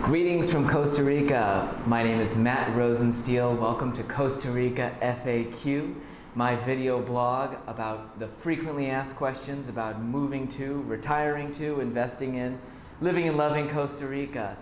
Greetings from Costa Rica. My name is Matt Rosensteele. Welcome to Costa Rica FAQ, my video blog about the frequently asked questions about moving to, retiring to, investing in, living and loving Costa Rica.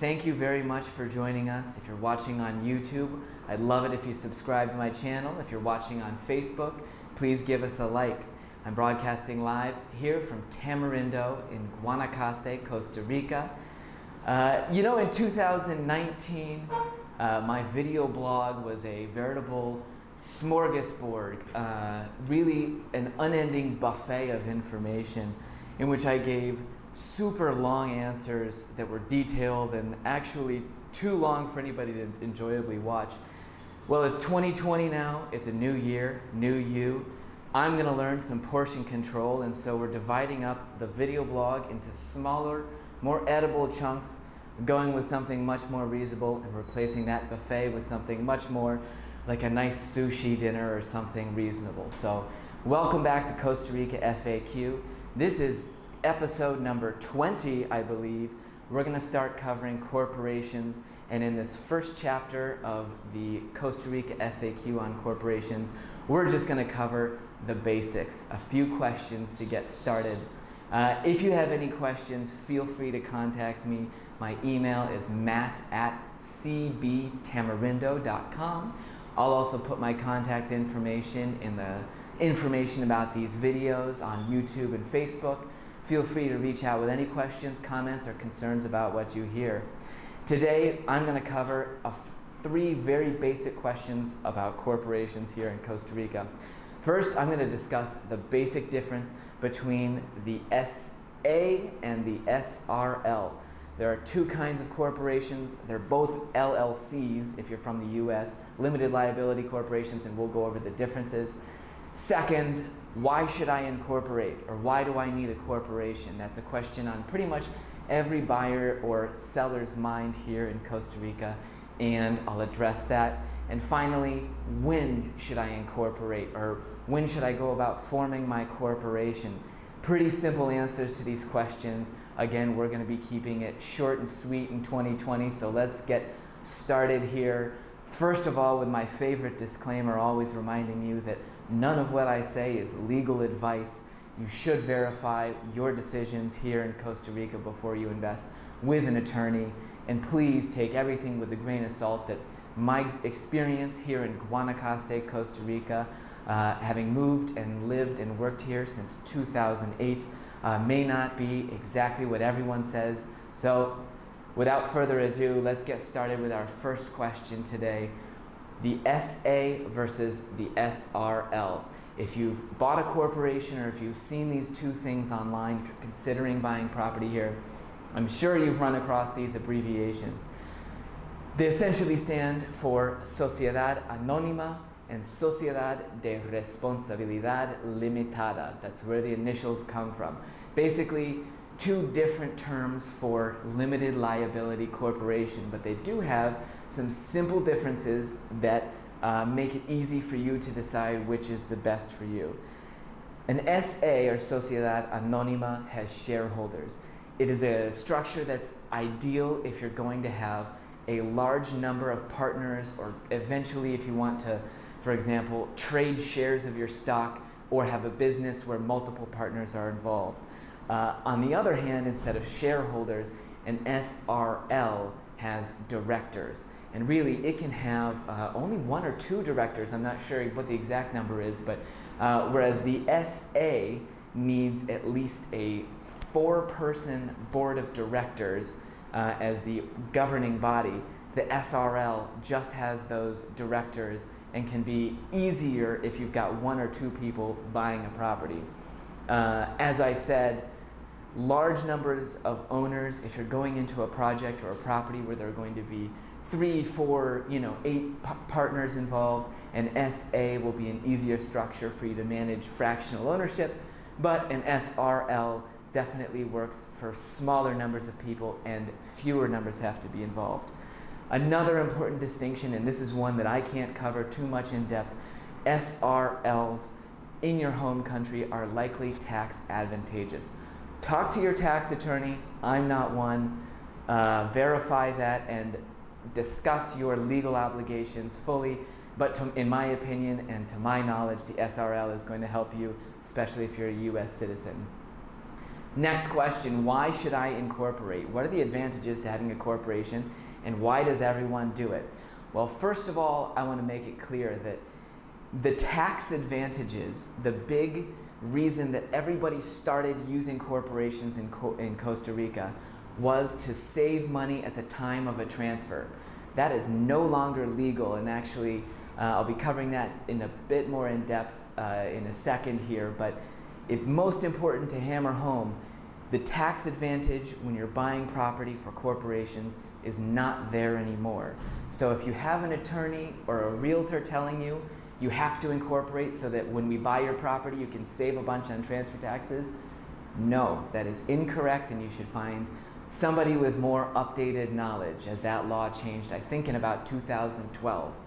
Thank you very much for joining us. If you're watching on YouTube, I'd love it if you subscribe to my channel. If you're watching on Facebook, please give us a like. I'm broadcasting live here from Tamarindo in Guanacaste, Costa Rica. In 2019, my video blog was a veritable smorgasbord, really an unending buffet of information in which I gave super long answers that were detailed and actually too long for anybody to enjoyably watch. Well, it's 2020 now, it's a new year, new you. I'm going to learn some portion control, and so we're dividing up the video blog into smaller, more edible chunks, going with something much more reasonable and replacing that buffet with something much more like a nice sushi dinner or something reasonable. So welcome back to Costa Rica FAQ. This is episode number 20, I believe. We're going to start covering corporations, and in this first chapter of the Costa Rica FAQ on corporations, we're just going to cover the basics, a few questions to get started. If you have any questions, feel free to contact me. My email is matt@cbtamarindo.com. I'll also put my contact information in the information about these videos on YouTube and Facebook. Feel free to reach out with any questions, comments, or concerns about what you hear. Today, I'm going to cover three very basic questions about corporations here in Costa Rica. First, I'm going to discuss the basic difference between the SA and the SRL. There are two kinds of corporations. They're both LLCs if you're from the US, limited liability corporations, and we'll go over the differences. Second, why should I incorporate, or why do I need a corporation? That's a question on pretty much every buyer or seller's mind here in Costa Rica, and I'll address that. And finally, when should I incorporate, or when should I go about forming my corporation? Pretty simple answers to these questions. Again, we're going to be keeping it short and sweet in 2020, so let's get started here. First of all, with my favorite disclaimer, always reminding you that none of what I say is legal advice. You should verify your decisions here in Costa Rica before you invest with an attorney. And please take everything with a grain of salt that my experience here in Guanacaste, Costa Rica, having moved and lived and worked here since 2008, may not be exactly what everyone says. So without further ado, let's get started with our first question today. The SA versus the SRL. If you've bought a corporation or if you've seen these two things online, if you're considering buying property here, I'm sure you've run across these abbreviations. They essentially stand for Sociedad Anónima and Sociedad de Responsabilidad Limitada. That's where the initials come from. Basically, two different terms for limited liability corporation, but they do have some simple differences that make it easy for you to decide which is the best for you. An SA, or Sociedad Anónima, has shareholders. It is a structure that's ideal if you're going to have a large number of partners, or eventually if you want to, for example, trade shares of your stock or have a business where multiple partners are involved. On the other hand, instead of shareholders, an SRL has directors. And really, it can have only one or two directors. I'm not sure what the exact number is, but whereas the SA needs at least a 4-person board of directors as the governing body, the SRL just has those directors and can be easier if you've got one or two people buying a property. As I said, large numbers of owners, if you're going into a project or a property where there are going to be 3, 4, 8 partners involved, an SA will be an easier structure for you to manage fractional ownership, but an SRL definitely works for smaller numbers of people and fewer numbers have to be involved. Another important distinction, and this is one that I can't cover too much in depth, SRLs in your home country are likely tax advantageous. Talk to your tax attorney. I'm not one. verify that and discuss your legal obligations fully. But in my opinion and to my knowledge, the SRL is going to help you, especially if you're a U.S. citizen. Next question, why should I incorporate? What are the advantages to having a corporation, and why does everyone do it? Well, first of all, I want to make it clear that the tax advantages, the big reason that everybody started using corporations in Costa Rica was to save money at the time of a transfer. That is no longer legal, and actually I'll be covering that in a bit more in depth in a second here, but it's most important to hammer home the tax advantage when you're buying property for corporations is not there anymore. So if you have an attorney or a realtor telling you you have to incorporate so that when we buy your property you can save a bunch on transfer taxes, no, that is incorrect, and you should find somebody with more updated knowledge, as that law changed, I think, in about 2012.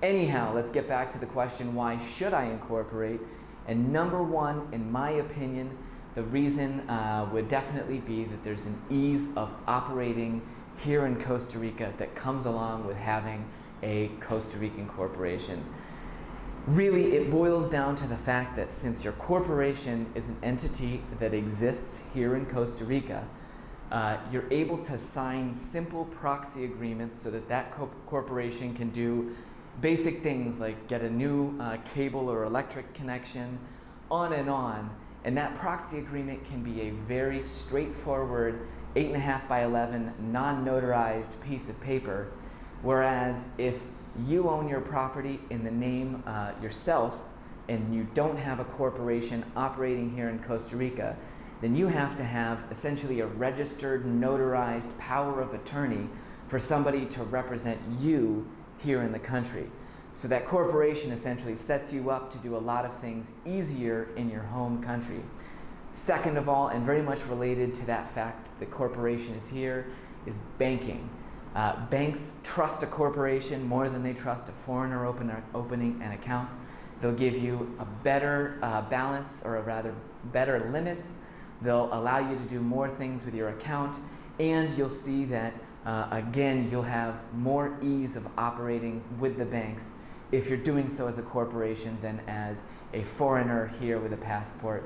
Anyhow, let's get back to the question, why should I incorporate? And number one, in my opinion, the reason would definitely be that there's an ease of operating here in Costa Rica that comes along with having a Costa Rican corporation. Really, it boils down to the fact that since your corporation is an entity that exists here in Costa Rica, you're able to sign simple proxy agreements so that that corporation can do basic things like get a new cable or electric connection, on and on. And that proxy agreement can be a very straightforward 8.5 by 11 non-notarized piece of paper, whereas if you own your property in the name yourself and you don't have a corporation operating here in Costa Rica, then you have to have essentially a registered, notarized power of attorney for somebody to represent you here in the country. So that corporation essentially sets you up to do a lot of things easier in your home country. Second of all, and very much related to that fact that the corporation is here, is banking. Banks trust a corporation more than they trust a foreigner opening an account. They'll give you a better balance, or rather better limits. They'll allow you to do more things with your account, and you'll see that again, you'll have more ease of operating with the banks if you're doing so as a corporation than as a foreigner here with a passport.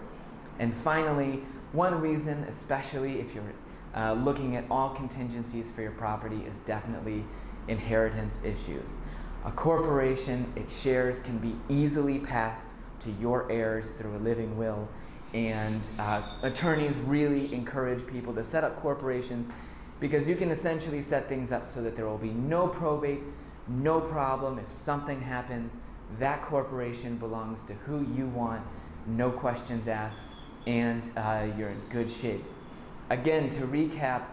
And finally, one reason, especially if you're looking at all contingencies for your property, is definitely inheritance issues. A corporation, its shares can be easily passed to your heirs through a living will, and attorneys really encourage people to set up corporations because you can essentially set things up so that there will be no probate, no problem. If something happens, that corporation belongs to who you want, no questions asked, and you're in good shape. Again, to recap,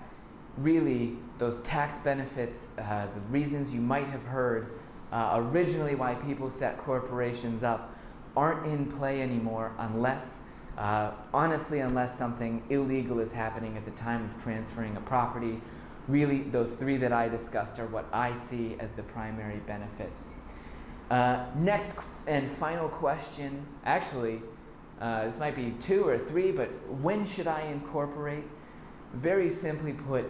really those tax benefits, the reasons you might have heard originally why people set corporations up aren't in play anymore unless honestly, unless something illegal is happening at the time of transferring a property. Really, those three that I discussed are what I see as the primary benefits. Next and final question, actually, this might be 2 or 3, but when should I incorporate? Very simply put,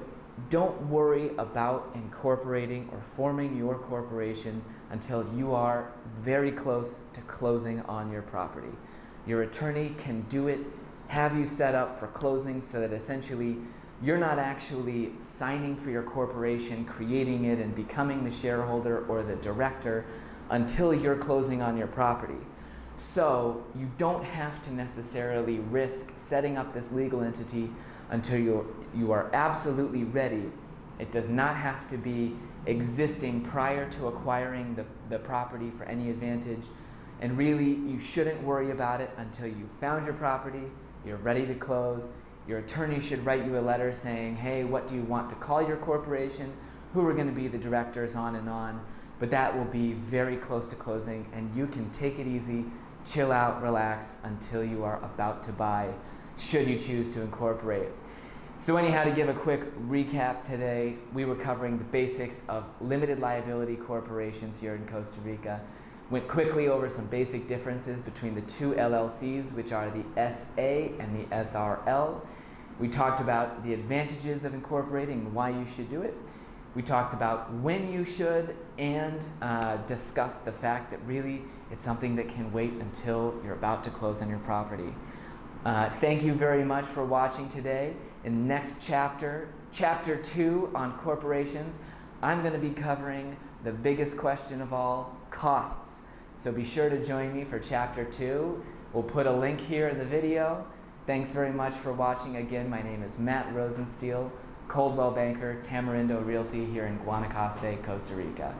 don't worry about incorporating or forming your corporation until you are very close to closing on your property. Your attorney can do it, have you set up for closing so that essentially you're not actually signing for your corporation, creating it, and becoming the shareholder or the director until you're closing on your property. So you don't have to necessarily risk setting up this legal entity until you are absolutely ready. It does not have to be existing prior to acquiring the property for any advantage. And really, you shouldn't worry about it until you found your property, you're ready to close. Your attorney should write you a letter saying, hey, what do you want to call your corporation? Who are going to be the directors, on and on. But that will be very close to closing, and you can take it easy, chill out, relax until you are about to buy, should you choose to incorporate. So anyhow, to give a quick recap today, we were covering the basics of limited liability corporations here in Costa Rica. Went quickly over some basic differences between the two LLCs, which are the SA and the SRL. We talked about the advantages of incorporating and why you should do it. We talked about when you should, and discussed the fact that really it's something that can wait until you're about to close on your property. Thank you very much for watching today. In the next chapter, Chapter 2 on corporations, I'm going to be covering the biggest question of all, costs. So be sure to join me for Chapter 2. We'll put a link here in the video. Thanks very much for watching. Again, my name is Matt Rosensteele, Coldwell Banker, Tamarindo Realty here in Guanacaste, Costa Rica.